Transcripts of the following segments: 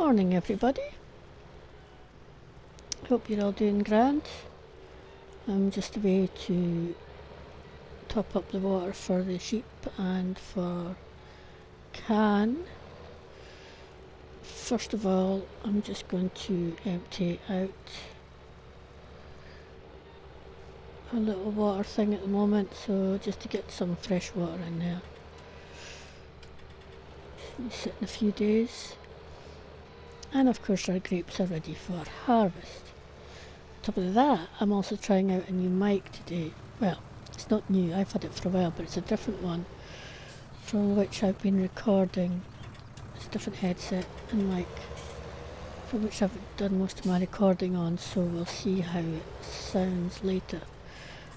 Morning everybody. Hope you're all doing grand. I'm just away to top up the water for the sheep and for Can. First of all, I'm just going to empty out a little water thing at the moment, so just to get some fresh water in there. Sit in a few days. And of course our grapes are ready for harvest. On top of that, I'm also trying out a new mic today. Well, it's not new, I've had it for a while, but it's a different one from which I've been recording. It's a different headset and mic from which I've done most of my recording on, so we'll see how it sounds later.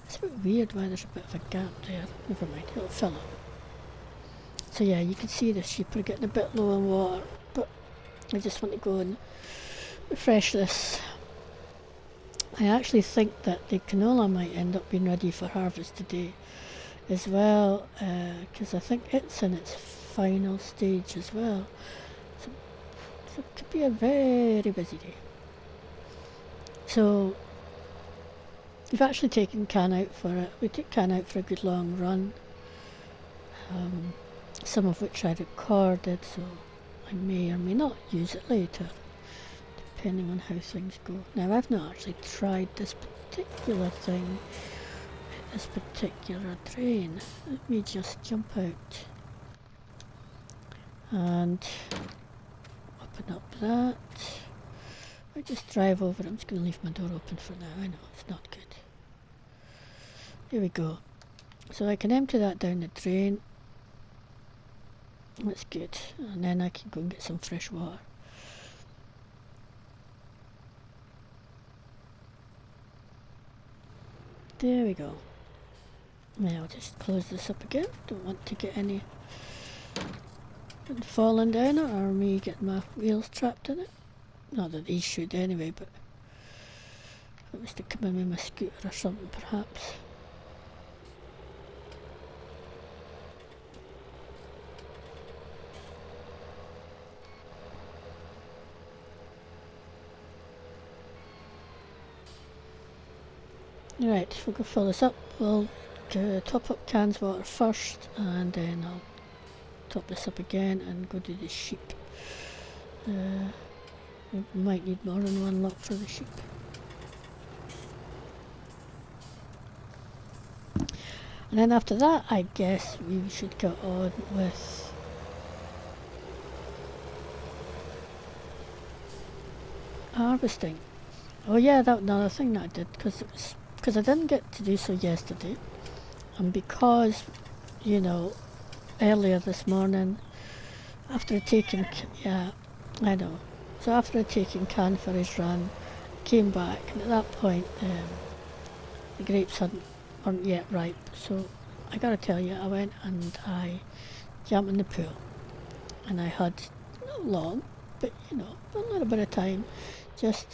It's a bit weird why there's a bit of a gap there. Never mind, it'll fill up. So yeah, you can see the sheep are getting a bit low on water, but I just want to go and refresh this. I actually think that the canola might end up being ready for harvest today as well, because I think it's in its final stage as well. So it could be a very busy day. So we've actually taken Can out for it. We took Can out for a good long run, some of which I recorded, so I may or may not use it later, depending on how things go. Now, I've not actually tried this particular thing, this particular drain. Let me just jump out and open up that. I just drive over. I'm just going to leave my door open for now. I know, it's not good. Here we go. So I can empty that down the drain. That's good, and then I can go and get some fresh water. There we go. Now I'll just close this up again. Don't want to get any falling down it or me getting my wheels trapped in it. Not that these should anyway, but if it was to come in with my scooter or something perhaps. Right, we'll go fill this up. We'll top up Can's water first, and then I'll top this up again and go do the sheep. We might need more than one lot for the sheep. And then after that, I guess we should get on with harvesting. Oh yeah, that was another thing that I did, because I didn't get to do so yesterday, and because, you know, earlier this morning, after taking, yeah, I know, so after taking Can for his run, came back, and at that point, the grapes weren't yet ripe, so I gotta tell you, I went and I jumped in the pool, and I had, not long, but you know, a little bit of time, just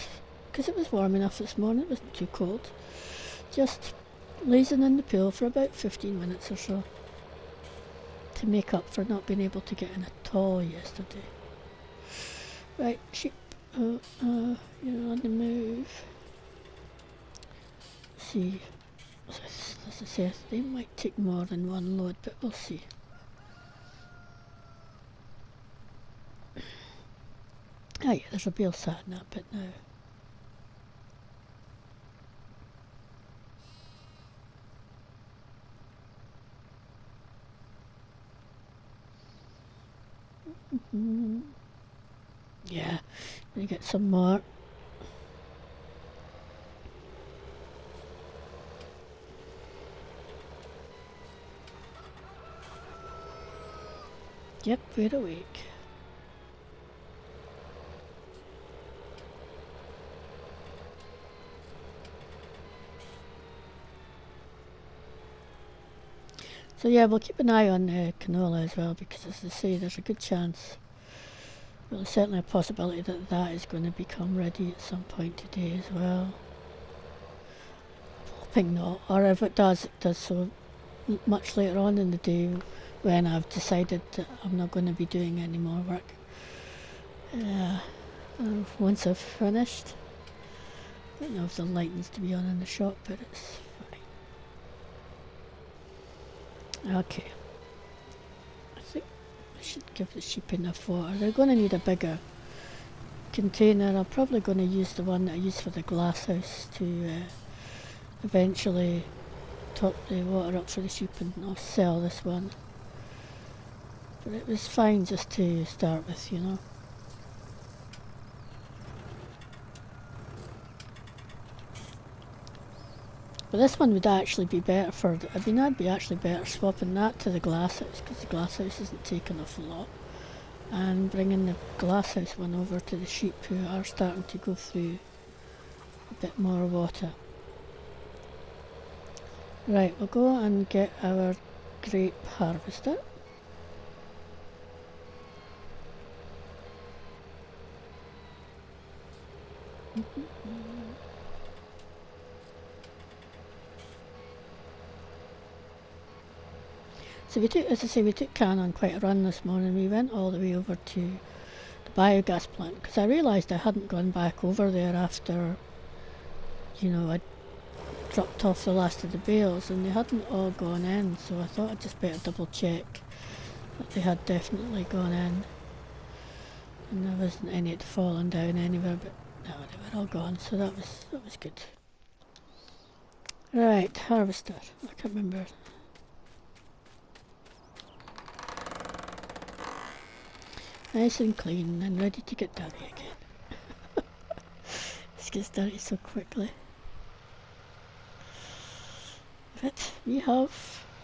because it was warm enough this morning, it wasn't too cold. Just lazing in the pool for about 15 minutes or so to make up for not being able to get in at all yesterday. Right, sheep, you're on the move. See, as I said, they might take more than one load, but we'll see. Ah yeah, there's a bale sat in that bit now. Yeah, gonna get some more. Yep, we're awake. So yeah, we'll keep an eye on canola as well, because as I say, there's a good chance, well, there's certainly a possibility that that is going to become ready at some point today as well. I'm hoping not, or if it does so much later on in the day when I've decided that I'm not going to be doing any more work. Once I've finished. I don't know if the light needs to be on in the shop, but it's fine. Okay. I think I should give the sheep enough water. They're going to need a bigger container. I'm probably going to use the one that I used for the glass house to eventually top the water up for the sheep, and I'll sell this one. But it was fine just to start with, you know. But this one would actually be better for, I mean, I'd be actually better swapping that to the glass house, because the glass house isn't taking off a lot, and bringing the glass house one over to the sheep who are starting to go through a bit more water. Right, we'll go and get our grape harvester. So we took, as I say, we took Can on quite a run this morning. We went all the way over to the biogas plant, because I realised I hadn't gone back over there after, you know, I'd dropped off the last of the bales and they hadn't all gone in, so I thought I'd just better double check that they had definitely gone in. And there wasn't any had fallen down anywhere, but no, they were all gone, so that was good. Right, harvester. I can't remember. Nice and clean and ready to get dirty again. This gets dirty so quickly. But we have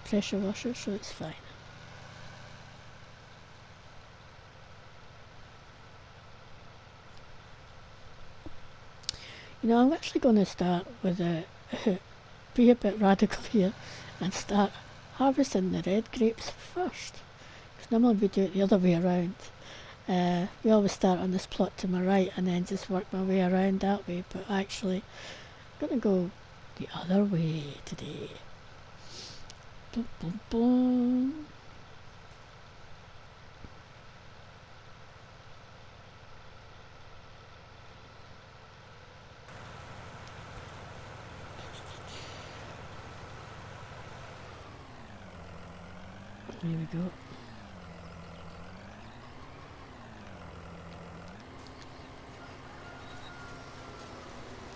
pressure washer, so it's fine. You know, I'm actually going to start with be a bit radical here and start harvesting the red grapes first. Because normally we do it the other way around. We always start on this plot to my right and then just work my way around that way, but actually I'm going to go the other way today. Boom, boom, boom. There we go.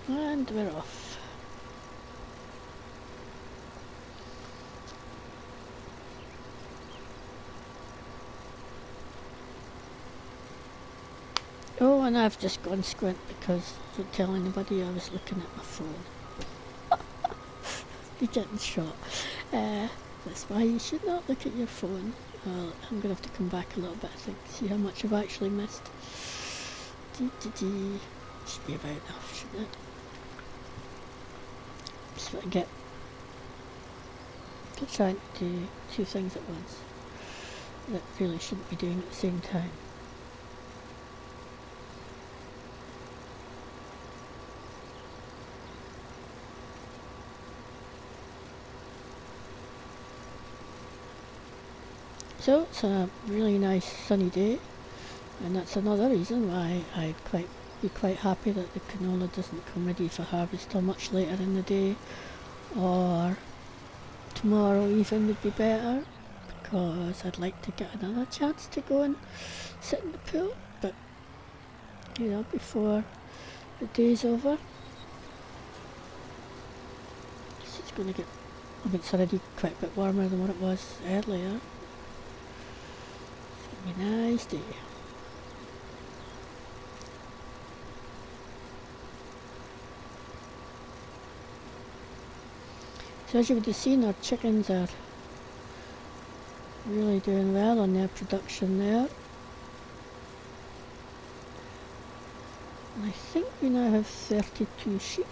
And we're off. Oh, and I've just gone squint because, don't tell anybody, I was looking at my phone. You're getting shot. That's why you should not look at your phone. Well, I'm going to have to come back a little bit, I think, see how much I've actually missed. Should be about enough, shouldn't it? Just what I get for trying to do two things at once that really shouldn't be doing at the same time. So it's a really nice sunny day, and that's another reason why I'd be quite happy that the canola doesn't come ready for harvest till much later in the day, or tomorrow even would be better, because I'd like to get another chance to go and sit in the pool, but you know, before the day's over. It's going to get, I mean, it's already quite a bit warmer than what it was earlier. It's going to be a nice day. So as you would have seen, our chickens are really doing well on their production there. And I think we now have 32 sheep.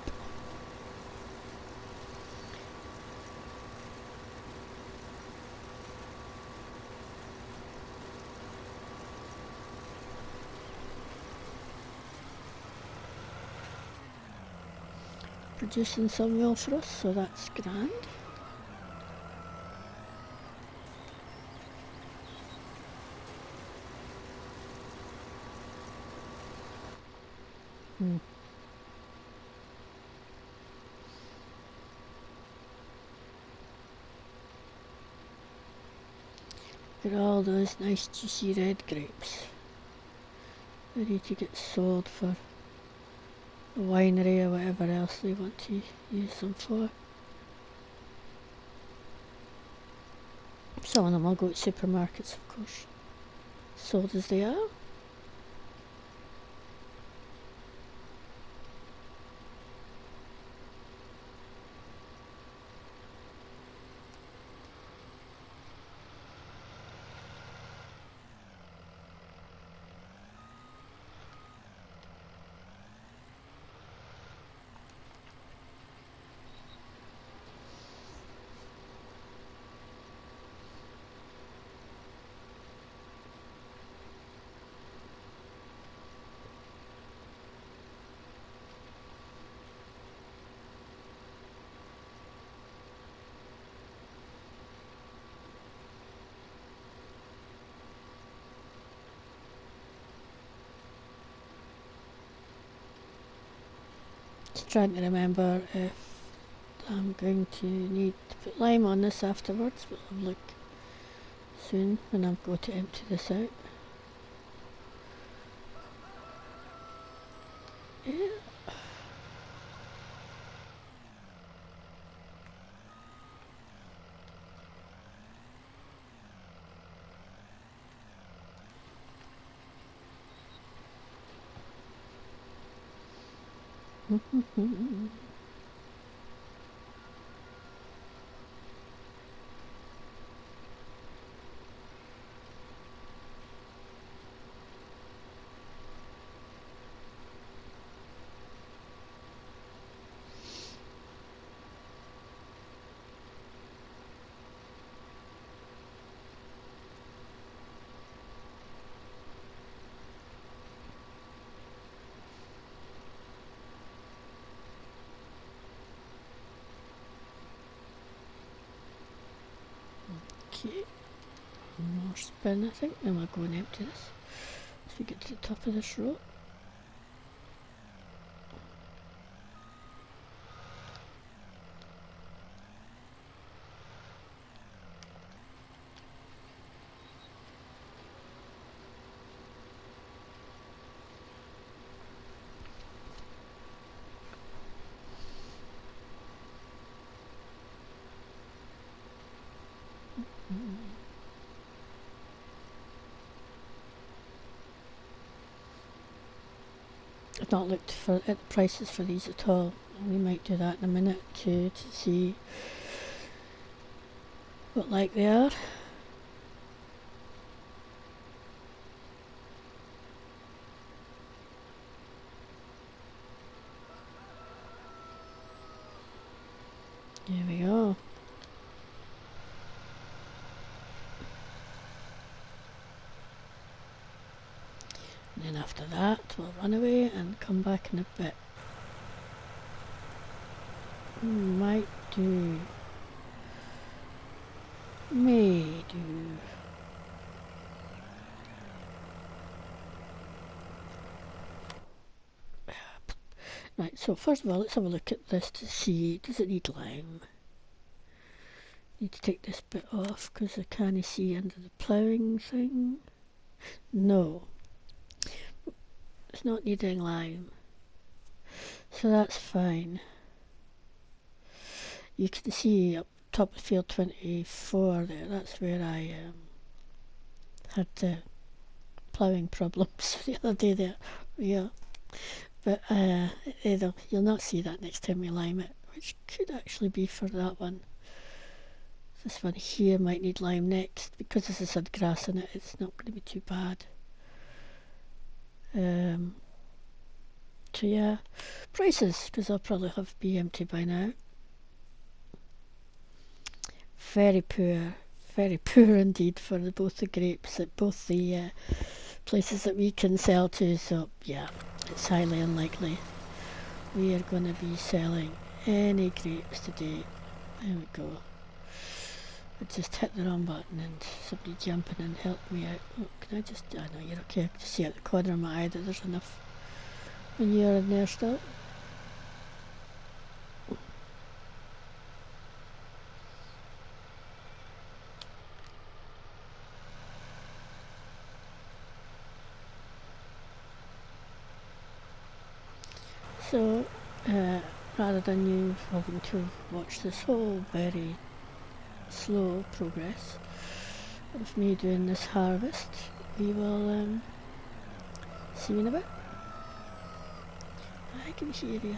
Producing some wool for us, so that's grand. Look at all those nice juicy red grapes. Ready to get sold for a winery or whatever else they want to use them for. Some of them will go to supermarkets, of course, sold as they are. Just trying to remember if I'm going to need to put lime on this afterwards, but I'll look soon when I've got to empty this out. Yeah. Okay, one more spin I think, then we'll go and empty this as we get to the top of this row. I've not looked at the prices for these at all. We might do that in a minute to see what like they are. There we go. And then after that we'll run away and come back in a bit. Might do. May do. Right, so first of all let's have a look at this to see, does it need lime? Need to take this bit off because I can't see under the ploughing thing. No, it's not needing lime, so that's fine. You can see up top of field 24 there, that's where I had the ploughing problems the other day there. Yeah, but you'll not see that next time we lime it, which could actually be for that one. This one here might need lime next, because this has had grass in it, it's not going to be too bad. So yeah, prices, because I'll probably have be empty by now. Very poor indeed for both the grapes at both the places that we can sell to, so yeah, it's highly unlikely we are going to be selling any grapes today. There we go. I just hit the wrong button and somebody jumping and helped me out. Oh, can I just, I know you're okay, I can see out the corner of my eye that there's enough manure in there still. So, rather than you having to watch this whole very slow progress of me doing this harvest, we will see you in a bit. I can hear you.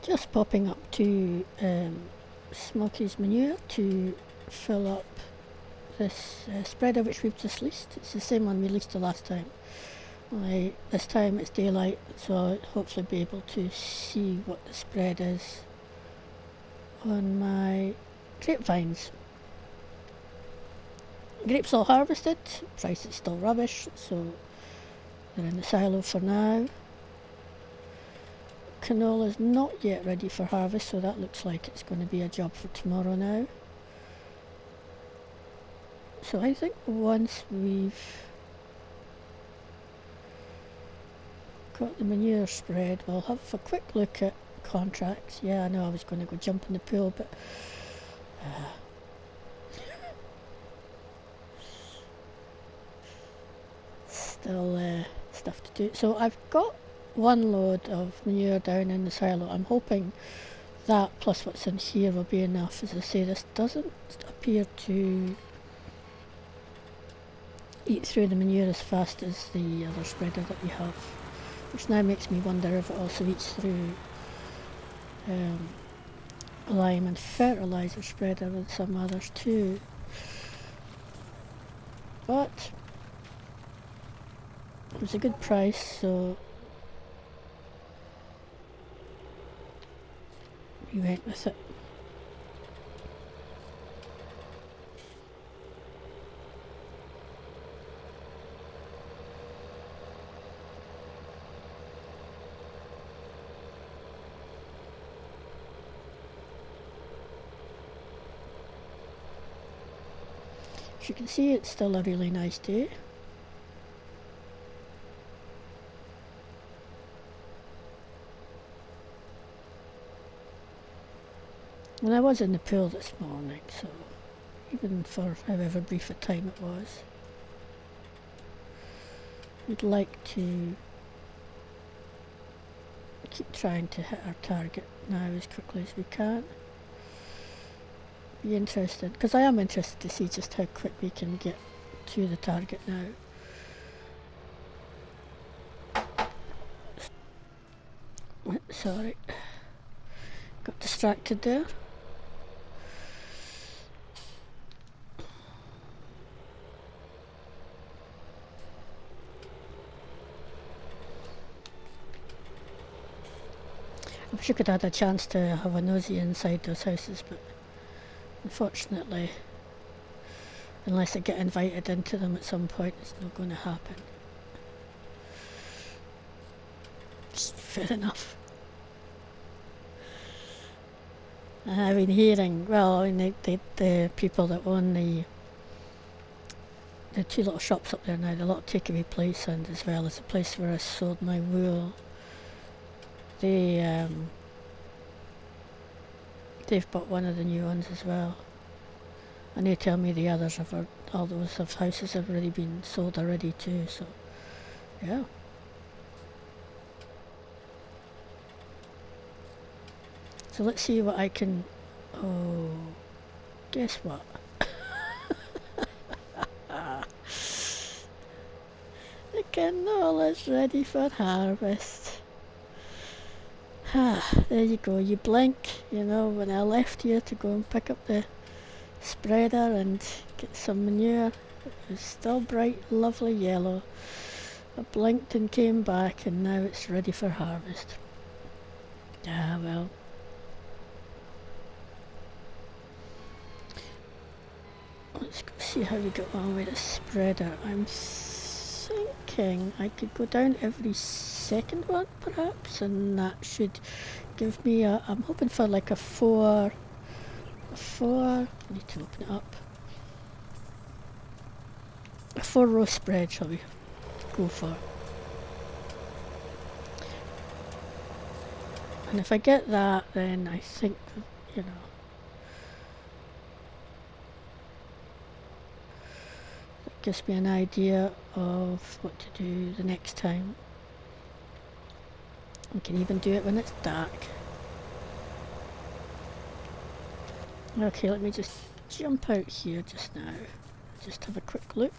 Just popping up to Smoky's manure to fill up this spreader which we've just leased. It's the same one we leased the last time. Only this time it's daylight, so I'll hopefully be able to see what the spread is on my grapevines. Grapes all harvested, price is still rubbish, so they're in the silo for now. Canola's not yet ready for harvest, so that looks like it's going to be a job for tomorrow now. So I think once we've got the manure spread, we'll have a quick look at contracts. Yeah, I know I was going to go jump in the pool, but still stuff to do. So I've got one load of manure down in the silo. I'm hoping that plus what's in here will be enough. As I say, this doesn't appear to eat through the manure as fast as the other spreader that we have, which now makes me wonder if it also eats through lime and fertilizer spreader with some others too. But it was a good price, so we went with it. As you can see, it's still a really nice day. And I was in the pool this morning, so even for however brief a time it was, we'd like to keep trying to hit our target now as quickly as we can. Be interested, because I am interested to see just how quick we can get to the target now. Sorry, got distracted there. I wish I could have had a chance to have a nosy inside those houses, but unfortunately, unless I get invited into them at some point, it's not going to happen. Fair enough. I've been hearing, well, I mean, the people that own the two little shops up there now, the little takeaway place, and as well as the place where I sold my wool, they've bought one of the new ones as well. And they tell me the others have, all those of houses have already been sold already too, so yeah. So let's see what I can, oh, guess what? The canola's ready for harvest. There you go, you blink, you know, when I left here to go and pick up the spreader and get some manure, it was still bright, lovely yellow. I blinked and came back, and now it's ready for harvest. Ah, well. Let's go see how we get on with the spreader. I'm thinking I could go down every second one perhaps, and that should give me a, I'm hoping for like a four, I need to open it up. A 4-row spread shall we go for. And if I get that, then I think, you know, that gives me an idea of what to do the next time. We can even do it when it's dark. Okay, let me just jump out here just now. Just have a quick look.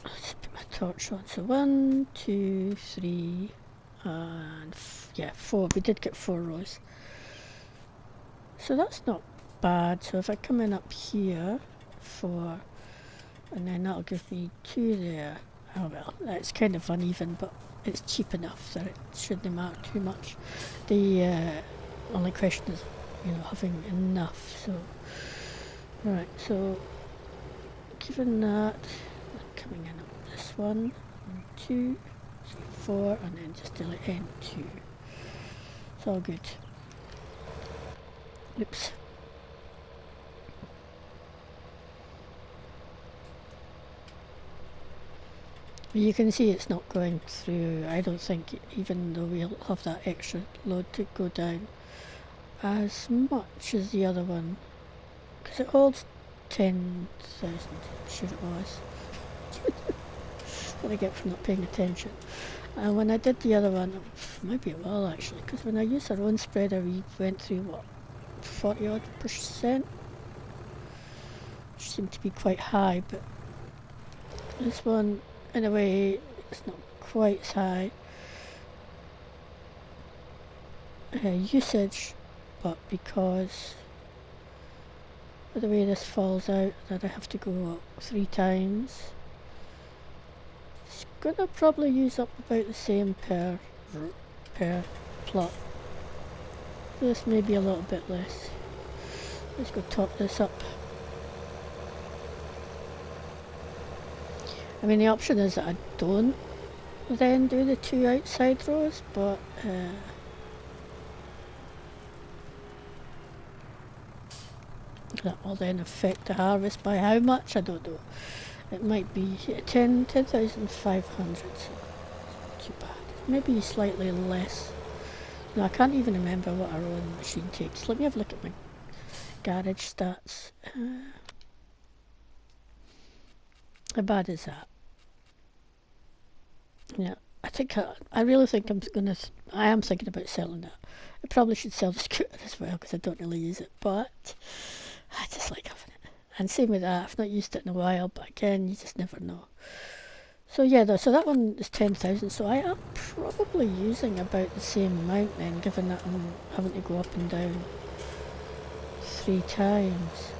Let's put my torch on. So 1, 2, 3, and yeah, 4. We did get 4 rows. So that's not bad. So if I come in up here, 4, and then that'll give me 2 there. Oh well, that's kind of uneven, but it's cheap enough that it shouldn't matter too much. The only question is, you know, having enough. So, right, so given that, coming in up this 1, 2, 3, 4, and then just till it end 2. It's all good. Oops. You can see it's not going through, I don't think, even though we'll have that extra load to go down as much as the other one. Because it holds 10,000, sure it was. What I get from not paying attention. And when I did the other one, maybe it will actually, because when I used our own spreader we went through what, 40 odd percent? Which seemed to be quite high, but this one in a way it's not quite as high usage, but because of the way this falls out that I have to go up 3 times, it's gonna probably use up about the same per plot. This may be a little bit less. Let's go top this up. I mean, the option is that I don't then do the 2 outside rows, but that will then affect the harvest by how much, I don't know. It might be 10,500, so not too bad. Maybe slightly less. No, I can't even remember what our own machine takes. Let me have a look at my garage stats. How bad is that? Yeah, I think I really think I am thinking about selling that. I probably should sell the scooter as well because I don't really use it, but I just like having it. And same with that, I've not used it in a while, but again, you just never know. So yeah, so that one is 10,000, so I am probably using about the same amount then, given that I'm having to go up and down 3 times.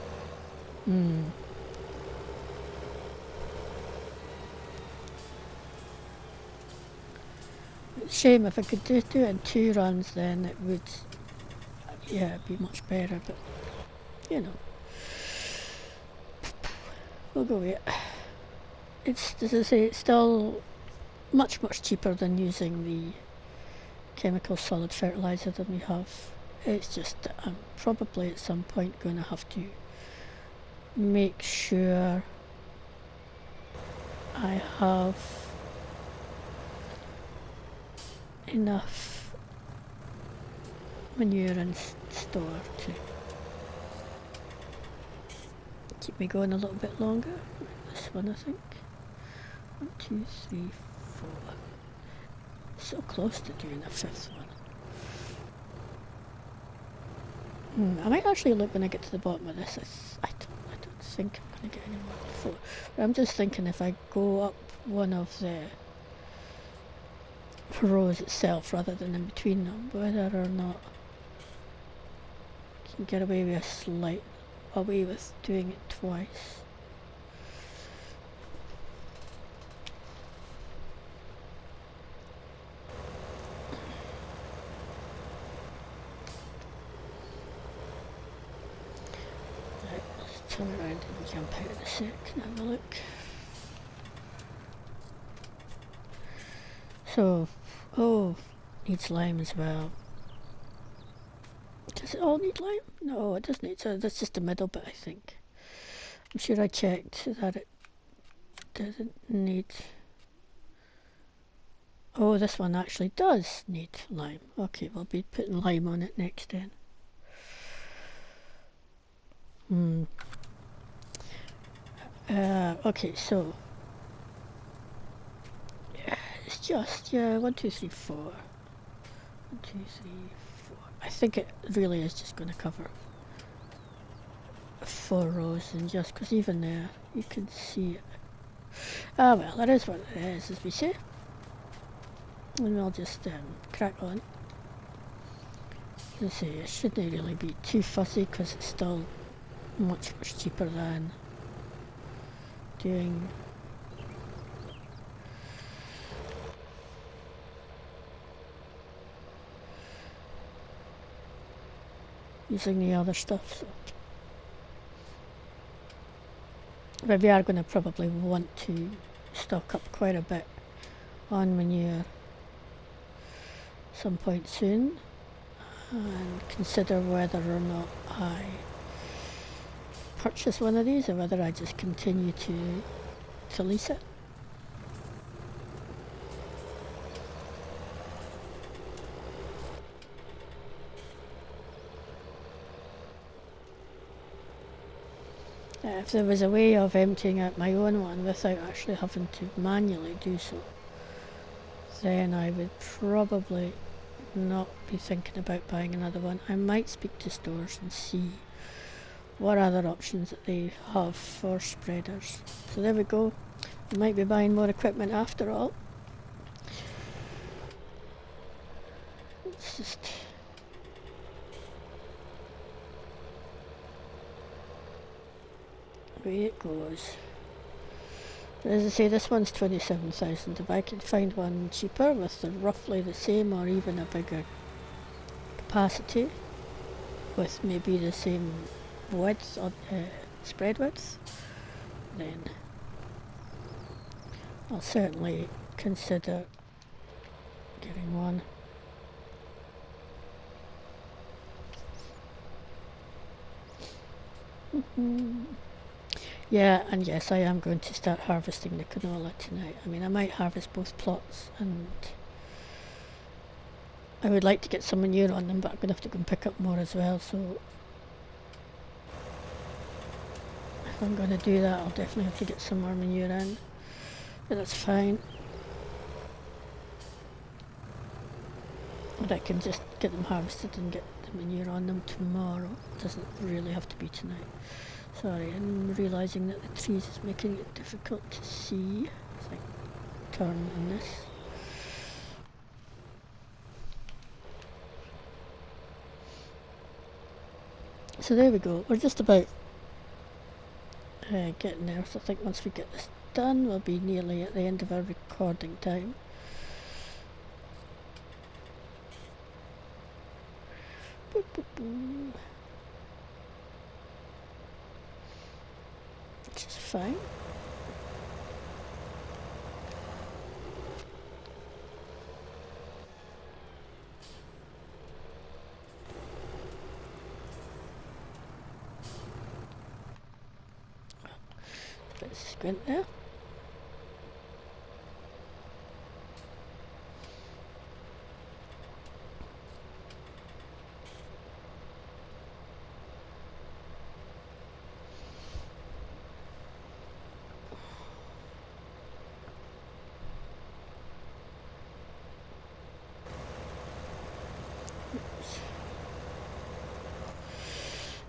Shame if I could do it in 2 runs, then it would, yeah, be much better, but you know, we'll go with it. It's, as I say, it's still much cheaper than using the chemical solid fertilizer that we have. It's just that I'm probably at some point going to have to make sure I have enough manure in store to keep me going a little bit longer. This one, I think. 1, 2, 3, 4. So close to doing a 5th one. I might actually look when I get to the bottom of this. I don't think I'm going to get any more before. But I'm just thinking if I go up one of the rows itself rather than in between them, whether or not I can get away with doing it twice. Right, let's turn around and jump out in a sec and have a look. So, needs lime as well. Does it all need lime? No, it doesn't need, so that's just the middle bit, I think. I'm sure I checked that it doesn't need... Oh, this one actually does need lime. Okay, we'll be putting lime on it next then. Okay, so... Yeah, it's just, 1, 2, 3, 4. 1, 2, 3, 4. I think it really is just going to cover 4 rows, and just because even there you can see it. Ah well, that is what it is, as we say. And we'll just crack on. As I say, it shouldn't really be too fussy because it's still much cheaper than doing using the other stuff. So. But we are going to probably want to stock up quite a bit on manure some point soon and consider whether or not I purchase one of these or whether I just continue to lease it. If there was a way of emptying out my own one without actually having to manually do so, then I would probably not be thinking about buying another one. I might speak to stores and see what other options that they have for spreaders. So there we go. We might be buying more equipment after all. It's just... away it goes. But as I say, this one's 27,000. If I can find one cheaper with roughly the same or even a bigger capacity, with maybe the same width or spread width, then I'll certainly consider getting one. Yeah, and yes, I am going to start harvesting the canola tonight. I mean, I might harvest both plots, and I would like to get some manure on them, but I'm going to have to go and pick up more as well, so if I'm going to do that, I'll definitely have to get some more manure in, but that's fine. And I can just get them harvested and get the manure on them tomorrow. It doesn't really have to be tonight. Sorry, I'm realising that the trees is making it difficult to see. If I turn on this. So there we go. We're just about getting there. So I think once we get this done, we'll be nearly at the end of our recording time. Boop, boop, boop. Which is fine. Let's squint there.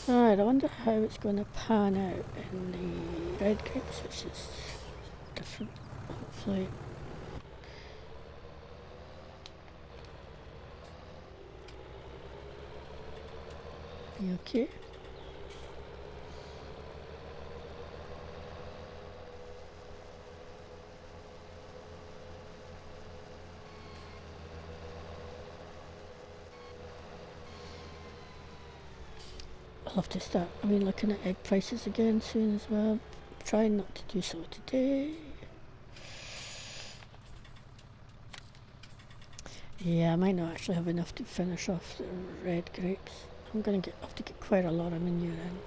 Alright, I wonder how it's going to pan out in the red grapes, which is different, hopefully. You okay? I'll have to start, looking at egg prices again soon as well. Trying not to do so today. Yeah, I might not actually have enough to finish off the red grapes. I'm going to have to get quite a lot of manure in.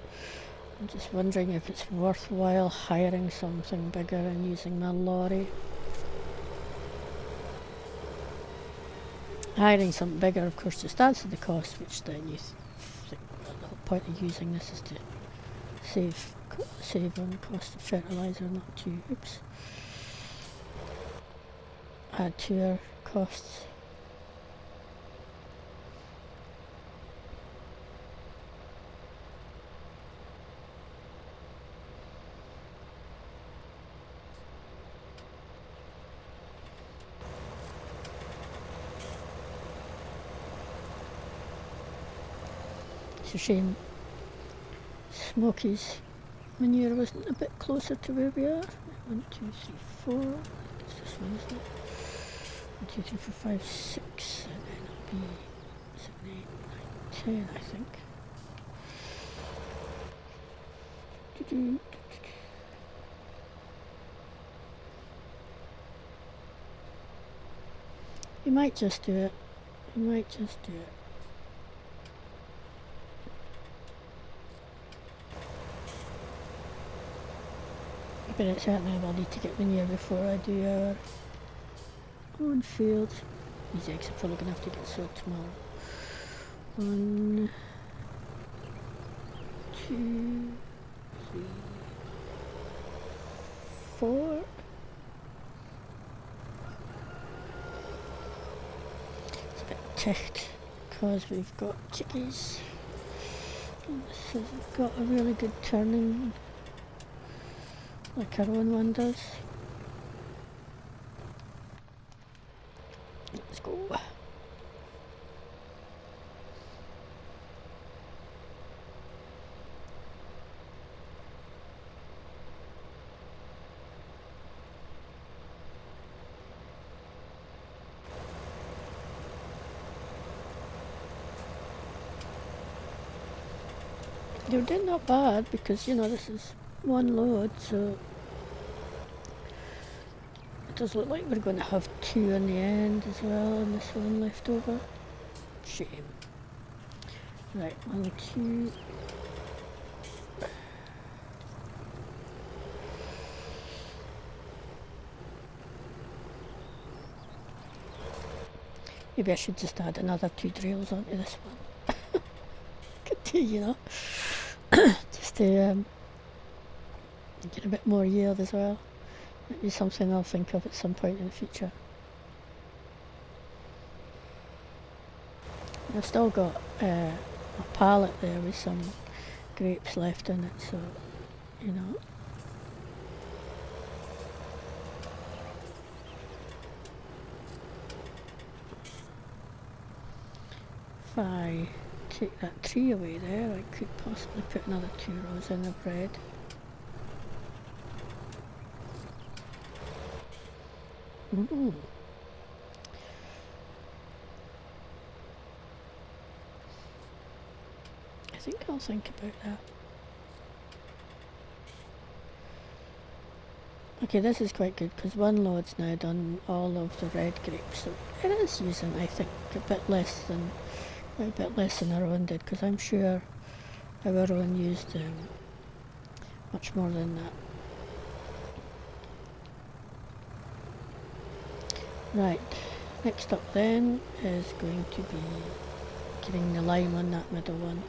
I'm just wondering if it's worthwhile hiring something bigger and using my lorry. Hiring something bigger, of course, just adds to the cost, which then you think, well, the whole point of using this is to save on cost of fertiliser, not to add to our costs. It's a shame Smokey's manure wasn't a bit closer to where we are. 1, 2, 3, 4. It's this one, isn't it? 1, 2, 3, 4, 5, 6. And then it'll be 7, 8, 9, 10, I think. You might just do it. You might just do it. But it certainly will need to get manure before I do our own field. These eggs are probably going to have to get sold tomorrow. 1, 2, 3, 4. It's a bit ticked because we've got chickies. This has got a really good turning, like our own one does. Let's go. You're doing not bad because, you know, this is one load, so it does look like we're going to have 2 in the end as well, and this one left over. Shame. Right, 1, 2. Maybe I should just add another 2 drills onto this one. Could do, you know. Just to get a bit more yield as well. Might be something I'll think of at some point in the future. I've still got a pallet there with some grapes left in it, so, you know. If I take that tree away there, I could possibly put another 2 rows in of bread. Ooh. I think I'll think about that. Okay, this is quite good because one load's now done all of the red grapes, so it is using, I think, a bit less than our own did, because I'm sure our own used much more than that. Right, next up then is going to be getting the lime on that middle one.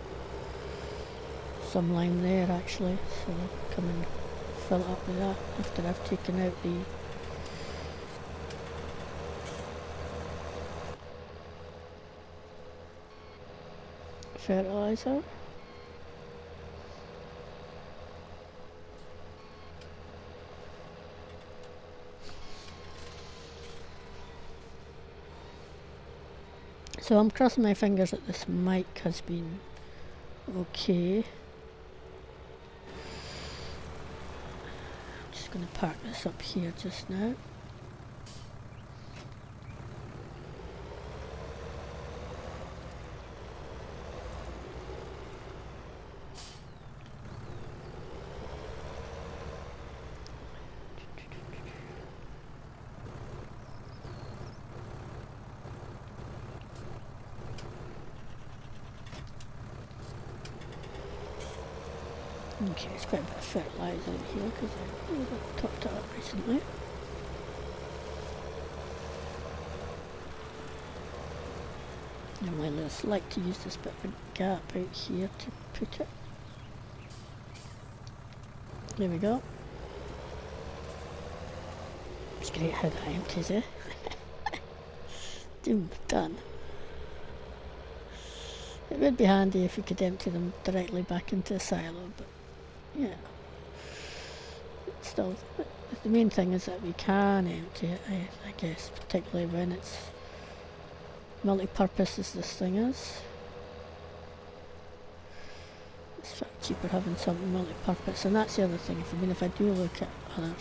Some lime there actually, so I'll come and fill it up with that after I've taken out the fertilizer. So I'm crossing my fingers that this mic has been okay. I'm just going to park this up here just now. Okay, it's quite a bit of fertiliser in here because I topped it up recently. Normally I just like to use this bit of a gap out here to put it. There we go. It's great how that empties, eh? Done. It would be handy if we could empty them directly back into the silo, but yeah. Still, the main thing is that we can empty it, I guess, particularly when it's multi-purpose as this thing is. It's far cheaper having something multi-purpose, and that's the other thing. If I do look at other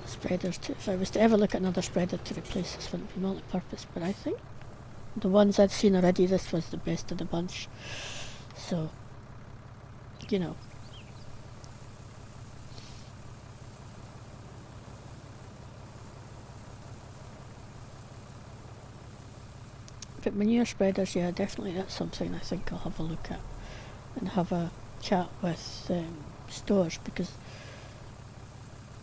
spreaders, if I was to ever look at another spreader to replace this, wouldn't be multi-purpose, but I think the ones I'd seen already, this was the best of the bunch. So, you know. But manure spreaders, yeah, definitely that's something I think I'll have a look at and have a chat with stores, because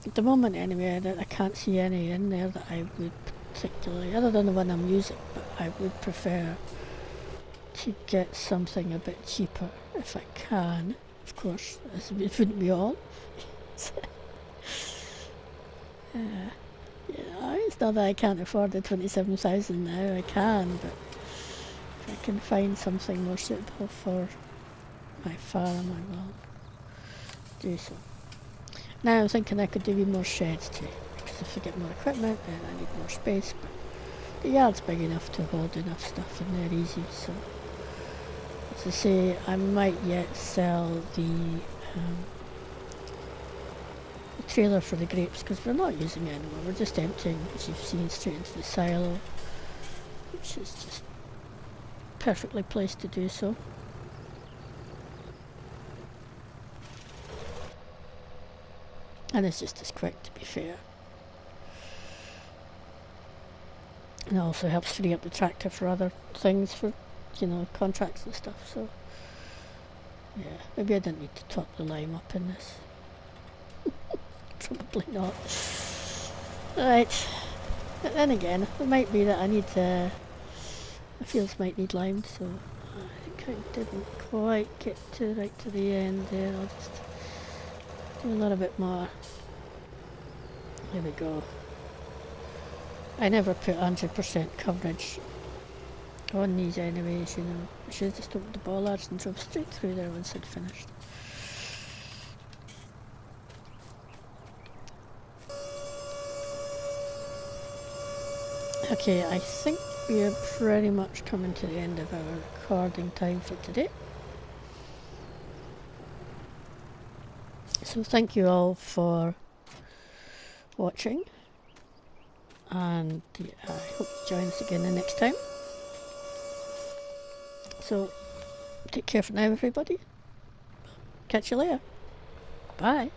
at the moment anyway, I can't see any in there that I would particularly, other than the one I'm using, but I would prefer to get something a bit cheaper if I can, of course, it wouldn't be all. Yeah, it's not that I can't afford the 27,000 now, I can, but if I can find something more suitable for my farm, I will do so. Now I'm thinking I could do with more sheds too, because if I get more equipment then I need more space, but the yard's big enough to hold enough stuff in there easy, so as I say, I might yet sell the trailer for the grapes because we're not using it anymore, we're just emptying, as you've seen, straight into the silo, which is just perfectly placed to do so. And it's just as quick, to be fair. And it also helps free up the tractor for other things, for, you know, contracts and stuff, so yeah, maybe I didn't need to top the lime up in this. Probably not. Right, but then again, it might be that I need, the fields might need limed, so I think I didn't quite get to right to the end there. I'll just do a little bit more. There we go. I never put 100% coverage on these anyways, you know. I should have just opened the bollards and drove straight through there once I'd finished. Okay, I think we are pretty much coming to the end of our recording time for today. So thank you all for watching, and I hope you join us again the next time. So take care for now, everybody. Catch you later. Bye.